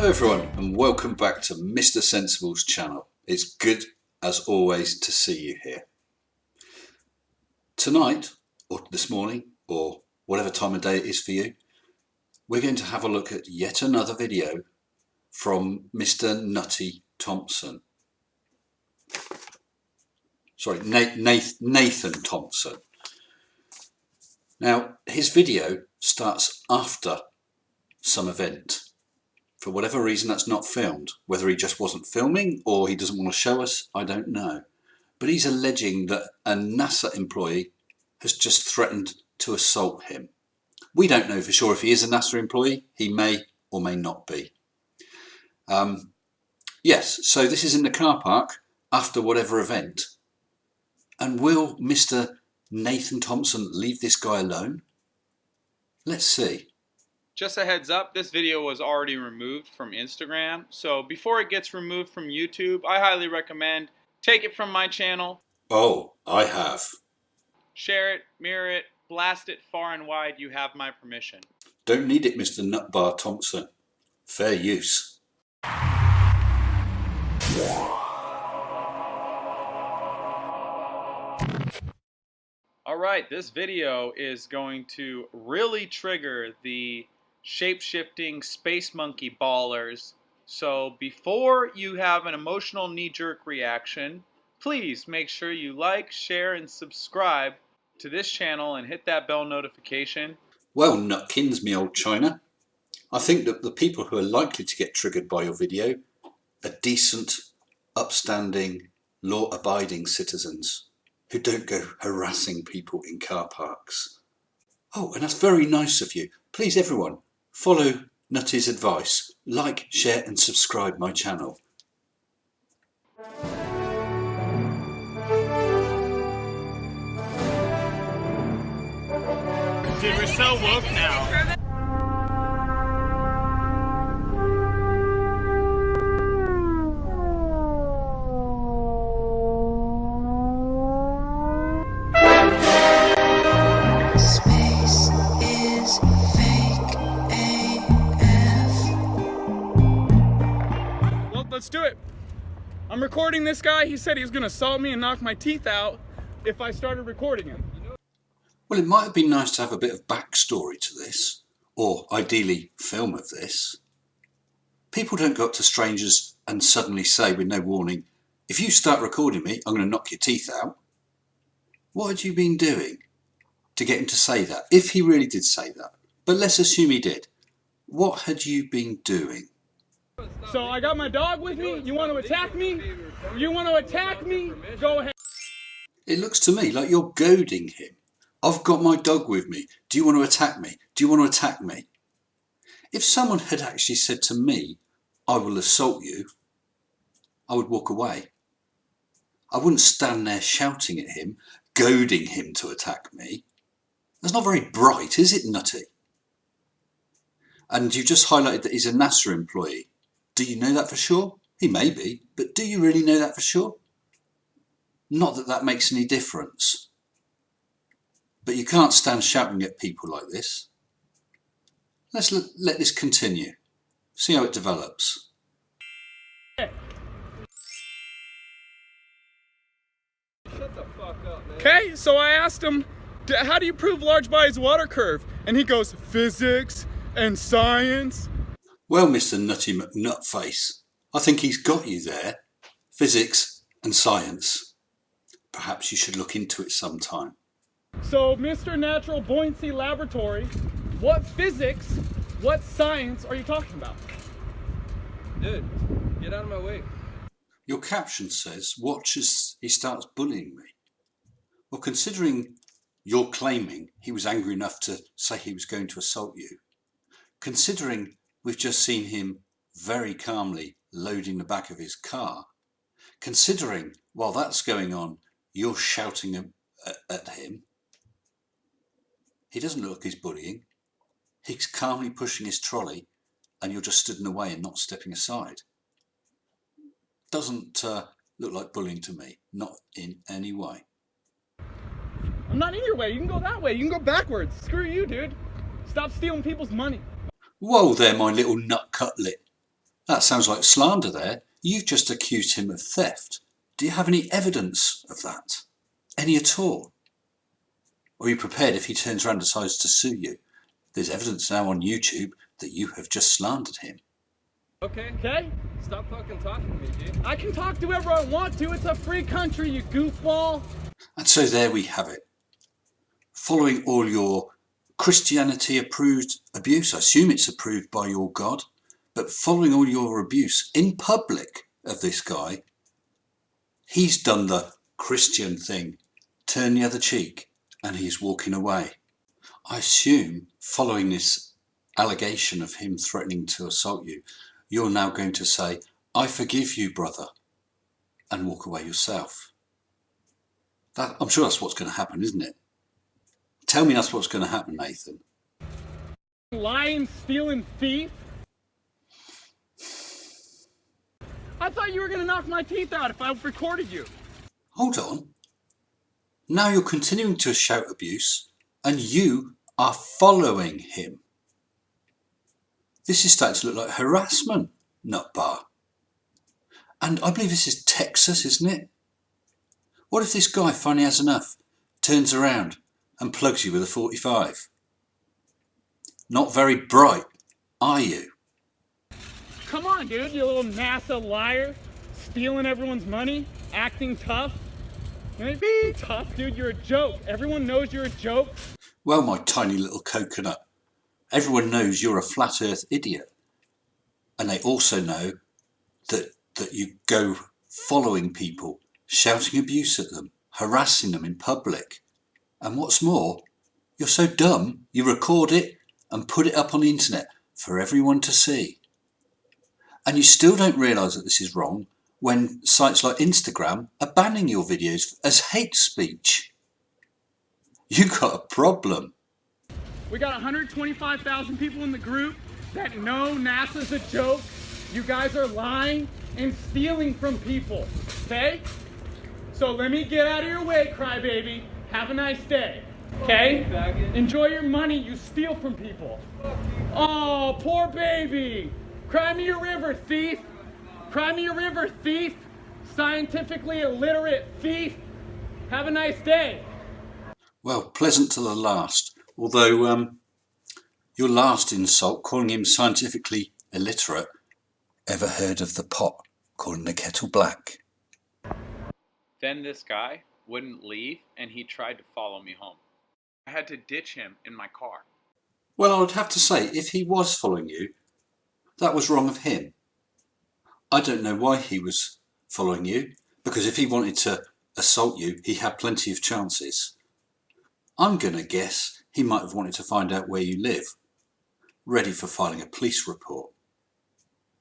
Hello everyone and welcome back to Mr. Sensible's channel. It's good as always to see you here. Tonight, or this morning, or whatever time of day it is for you, we're going to have a look at yet another video from Mr. Nutty Thompson. Sorry, Nathan Thompson. Now, his video starts after some event. For whatever reason, that's not filmed. Whether he just wasn't filming or he doesn't want to show us, I don't know. But he's alleging that a NASA employee has just threatened to assault him. We don't know for sure if he is a NASA employee. He may or may not be. Yes, so this is in the car park after whatever event. And will Mr. Nathan Thompson leave this guy alone? Let's see. Just a heads up, this video was already removed from Instagram, so before it gets removed from YouTube, I highly recommend take it from my channel. Oh, I have. Share it, mirror it, blast it far and wide, you have my permission. Don't need it, Mr. Nutbar Thompson. Fair use. Alright, this video is going to really trigger the shape-shifting space monkey ballers. So before you have an emotional knee-jerk reaction, please make sure you like, share, and subscribe to this channel and hit that bell notification. Well, Nutkins, me old China, I think that the people who are likely to get triggered by your video are decent, upstanding, law-abiding citizens who don't go harassing people in car parks. Oh, and that's very nice of you. Please, everyone, follow Nutty's advice. Like, share and subscribe my channel. Dude, we're so woke now. Space is fake AF. Well, let's do it. I'm recording this guy. He said he was going to assault me and knock my teeth out if I started recording him. Well, it might have been nice to have a bit of backstory to this, or ideally film of this. People don't go up to strangers and suddenly say with no warning, if you start recording me, I'm going to knock your teeth out. What had you been doing to get him to say that? If he really did say that, but let's assume he did. What had you been doing? So I got my dog with me. You want to attack me? You want to attack me? Go ahead. It looks to me like you're goading him. I've got my dog with me. Do you want to attack me? Do you want to attack me? If someone had actually said to me, I will assault you, I would walk away. I wouldn't stand there shouting at him, goading him to attack me. That's not very bright, is it, Nutty? And you just highlighted that he's a NASA employee. Do you know that for sure? He may be, but do you really know that for sure? Not that that makes any difference. But you can't stand shouting at people like this. Let's let this continue. See how it develops. Shut the fuck up, man. Okay, so I asked him, how do you prove large bodies water curve? And he goes, physics and science. Well, Mr. Nutty McNutface, I think he's got you there. Physics and science. Perhaps you should look into it sometime. So, Mr. Natural Buoyancy Laboratory, what physics, what science are you talking about? Dude, get out of my way. Your caption says, watch as he starts bullying me. Well, considering you're claiming he was angry enough to say he was going to assault you, considering we've just seen him very calmly loading the back of his car, considering while that's going on, you're shouting at him, he doesn't look like he's bullying. He's calmly pushing his trolley and you're just stood in the way and not stepping aside. Doesn't look like bullying to me, not in any way. I'm not in your way. You can go that way. You can go backwards. Screw you, dude. Stop stealing people's money. Whoa there, my little nut cutlet. That sounds like slander there. You've just accused him of theft. Do you have any evidence of that? Any at all? Or are you prepared if he turns around and decides to sue you? There's evidence now on YouTube that you have just slandered him. Okay? Stop fucking talking to me, dude. I can talk to whoever I want to. It's a free country, you goofball. And so there we have it. Following all your Christianity approved abuse, I assume it's approved by your God, but following all your abuse in public of this guy, he's done the Christian thing, turn the other cheek, and he's walking away. I assume following this allegation of him threatening to assault you, you're now going to say, I forgive you, brother, and walk away yourself. I'm sure that's what's going to happen, isn't it? Tell me that's what's going to happen, Nathan. Lying, stealing thief? I thought you were gonna knock my teeth out if I recorded you. Hold on. Now you're continuing to shout abuse, and you are following him. This is starting to look like harassment, nut bar. And I believe this is Texas, isn't it? What if this guy finally has enough, turns around and plugs you with a 45? Not very bright, are you? Come on, dude, you little NASA liar. Stealing everyone's money, acting tough. You ain't being tough, dude, you're a joke. Everyone knows you're a joke. Well, my tiny little coconut, everyone knows you're a flat earth idiot. And they also know that you go following people, shouting abuse at them, harassing them in public. And what's more, you're so dumb, you record it and put it up on the internet for everyone to see. And you still don't realise that this is wrong when sites like Instagram are banning your videos as hate speech. You got a problem. We got 125,000 people in the group that know NASA's a joke. You guys are lying and stealing from people, okay? So let me get out of your way, crybaby. Have a nice day, okay? Enjoy your money you steal from people. Oh, poor baby. Cry me a river, thief. Cry me a river, thief. Scientifically illiterate thief. Have a nice day. Well, pleasant to the last. Although your last insult, calling him scientifically illiterate, ever heard of the pot calling the kettle black? Then this guy wouldn't leave, and he tried to follow me home. I had to ditch him in my car. Well, I would have to say, if he was following you, that was wrong of him. I don't know why he was following you, because if he wanted to assault you, he had plenty of chances. I'm going to guess he might have wanted to find out where you live, ready for filing a police report.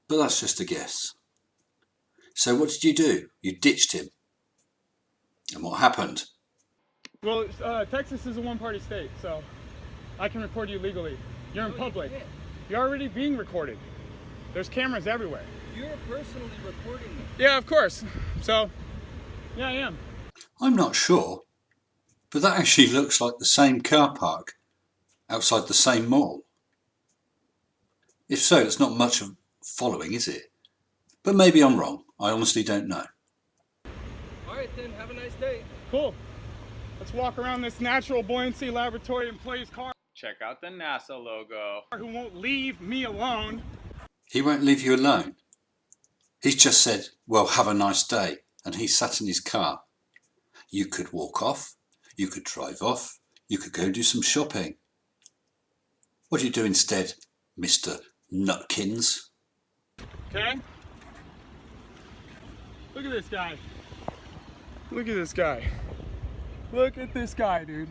But that's just a guess. So what did you do? You ditched him. And what happened? Well, Texas is a one-party state, so I can record you legally. You're in public. You're already being recorded. There's cameras everywhere. You're personally recording me. Yeah, of course. So, yeah, I am. I'm not sure, but that actually looks like the same car park outside the same mall. If so, it's not much of following, is it? But maybe I'm wrong. I honestly don't know. All right, then. Have a nice day. Cool. Let's walk around this natural buoyancy laboratory employee's car Check out the NASA logo. who won't leave me alone. He won't leave you alone. He's just said, well, have a nice day, and he sat in his car. You could walk off, you could drive off, you could go do some shopping. What do you do instead, Mr. Nutkins? Okay? Look at this guy. Look at this guy. Look at this guy, dude.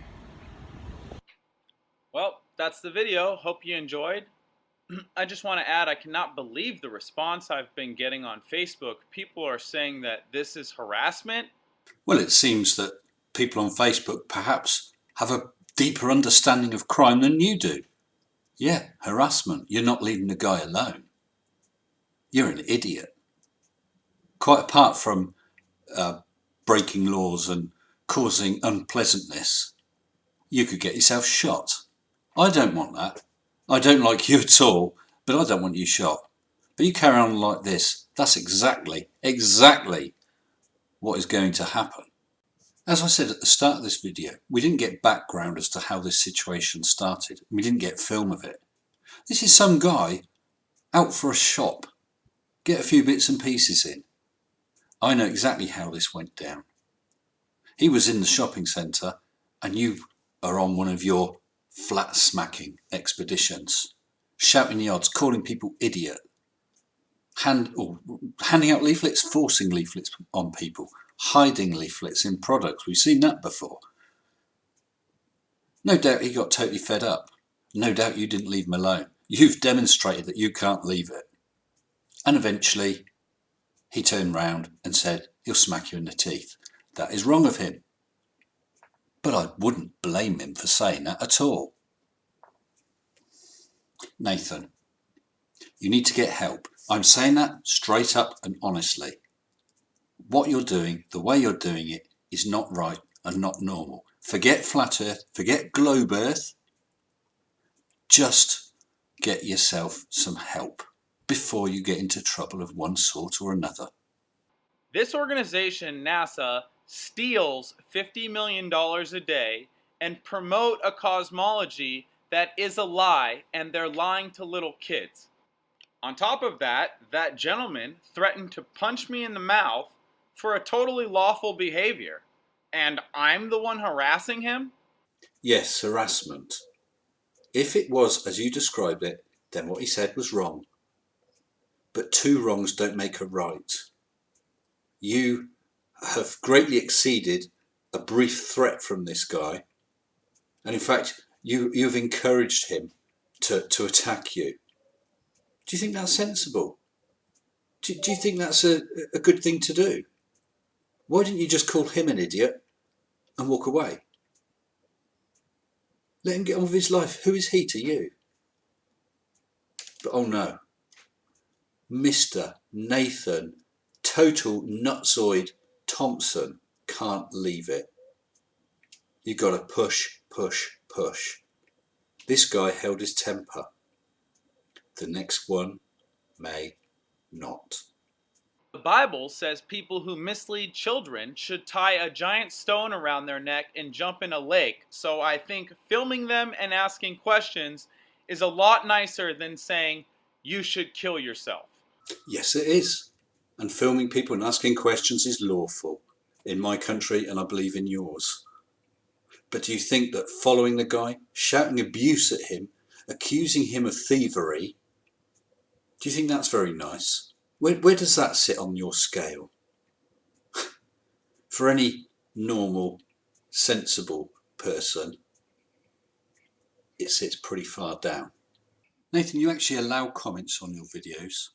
Well, that's the video. Hope you enjoyed. I just want to add, I cannot believe the response I've been getting on Facebook. People are saying that this is harassment. Well, it seems that people on Facebook perhaps have a deeper understanding of crime than you do. Yeah, harassment. You're not leaving the guy alone. You're an idiot. Quite apart from breaking laws and causing unpleasantness, you could get yourself shot. I don't want that. I don't like you at all, but I don't want you shot. But you carry on like this, that's exactly what is going to happen. As I said at the start of this video, we didn't get background as to how this situation started. We didn't get film of it. This is some guy out for a shop, get a few bits and pieces in. I know exactly how this went down. He was in the shopping centre and you are on one of your flat smacking expeditions, shouting the odds, calling people idiot, handing out leaflets, forcing leaflets on people, hiding leaflets in products. We've seen that before. No doubt he got totally fed up. No doubt you didn't leave him alone. You've demonstrated that you can't leave it. And eventually he turned round and said he'll smack you in the teeth. That is wrong of him. But I wouldn't blame him for saying that at all. Nathan, you need to get help. I'm saying that straight up and honestly. What you're doing, the way you're doing it, is not right and not normal. Forget flat earth, forget globe earth. Just get yourself some help before you get into trouble of one sort or another. This organization, NASA, steals $50 million a day and promote a cosmology that is a lie, and they're lying to little kids. On top of that, that gentleman threatened to punch me in the mouth for a totally lawful behavior, and I'm the one harassing him? Yes, harassment. If it was as you described it, then what he said was wrong. But two wrongs don't make a right. You have greatly exceeded a brief threat from this guy, and in fact you've encouraged him to attack you. Do you think that's sensible? Do you think that's a good thing to do? Why didn't you just call him an idiot and walk away? Let him get on with his life. Who is he to you? But oh no, Mr. Nathan Total Nutsoid Thompson can't leave it. You got to push, push, push. This guy held his temper. The next one may not. The Bible says people who mislead children should tie a giant stone around their neck and jump in a lake. So I think filming them and asking questions is a lot nicer than saying you should kill yourself. Yes, it is. And filming people and asking questions is lawful in my country, and I believe in yours. But do you think that following the guy, shouting abuse at him, accusing him of thievery, do you think that's very nice? Where does that sit on your scale? For any normal, sensible person, it sits pretty far down. Nathan, you actually allow comments on your videos.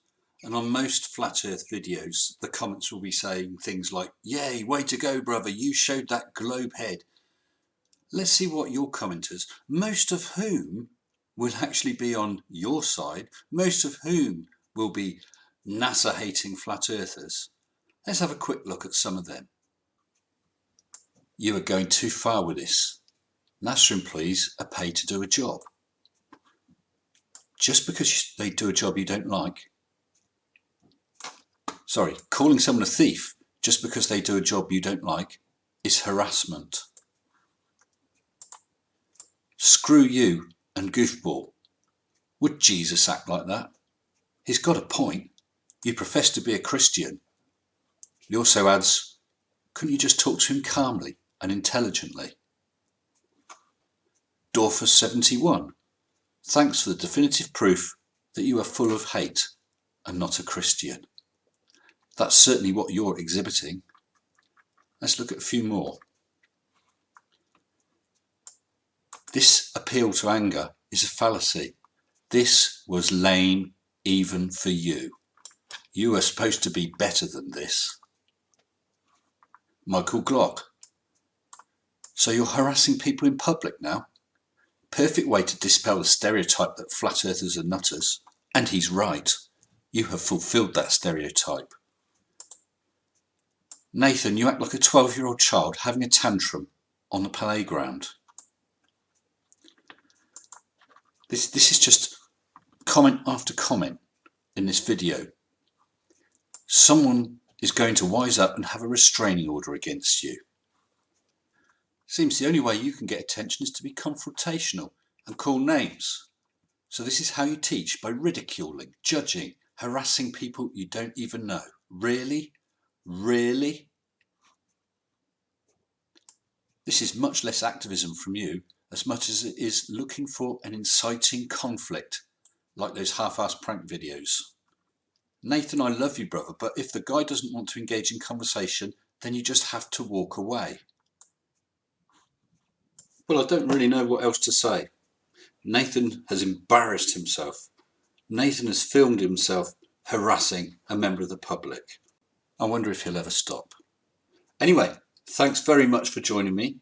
And on most flat earth videos, the comments will be saying things like, "Yay, way to go, brother, you showed that globe head." Let's see what your commenters, most of whom will actually be on your side, most of whom will be NASA hating flat earthers. Let's have a quick look at some of them. You are going too far with this. NASA employees are paid to do a job. Just because they do a job you don't like. Sorry, calling someone a thief just because they do a job you don't like is harassment. Screw you and goofball. Would Jesus act like that? He's got a point. You profess to be a Christian. He also adds, couldn't you just talk to him calmly and intelligently? Dorfer 71. Thanks for the definitive proof that you are full of hate and not a Christian. That's certainly what you're exhibiting. Let's look at a few more. This appeal to anger is a fallacy. This was lame even for you. You are supposed to be better than this. Michael Glock. So you're harassing people in public now? Perfect way to dispel the stereotype that flat earthers are nutters. And he's right. You have fulfilled that stereotype. Nathan, you act like a 12-year-old child having a tantrum on the playground. This is just comment after comment. in this video. Someone is going to wise up and have a restraining order against you. Seems the only way you can get attention is to be confrontational and call names. So this is how you teach, by ridiculing, judging, harassing people you don't even know. Really? Really? This is much less activism from you as much as it is looking for an inciting conflict, like those half-assed prank videos. Nathan, I love you, brother, but if the guy doesn't want to engage in conversation, then you just have to walk away. Well, I don't really know what else to say. Nathan has embarrassed himself. Nathan has filmed himself harassing a member of the public. I wonder if he'll ever stop. Anyway, thanks very much for joining me.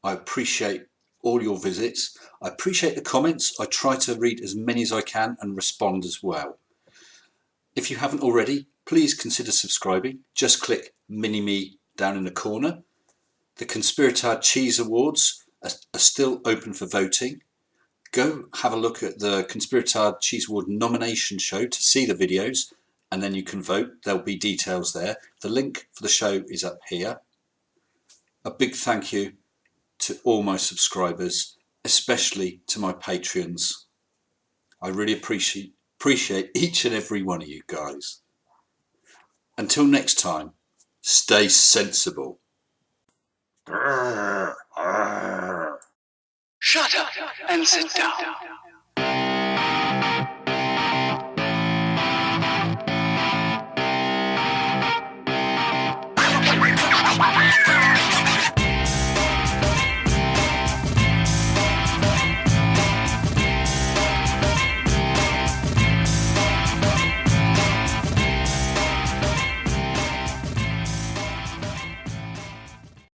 I appreciate all your visits. I appreciate the comments. I try to read as many as I can and respond as well. If you haven't already, please consider subscribing. Just click Mini-Me down in the corner. The Conspiratard Cheese Awards are still open for voting. Go have a look at the Conspiratard Cheese Award nomination show to see the videos, and then you can vote. There'll be details there. The link for the show is up here. A big thank you to all my subscribers, especially to my Patreons. I really appreciate each and every one of you guys. Until next time, stay sensible. Shut up and sit down.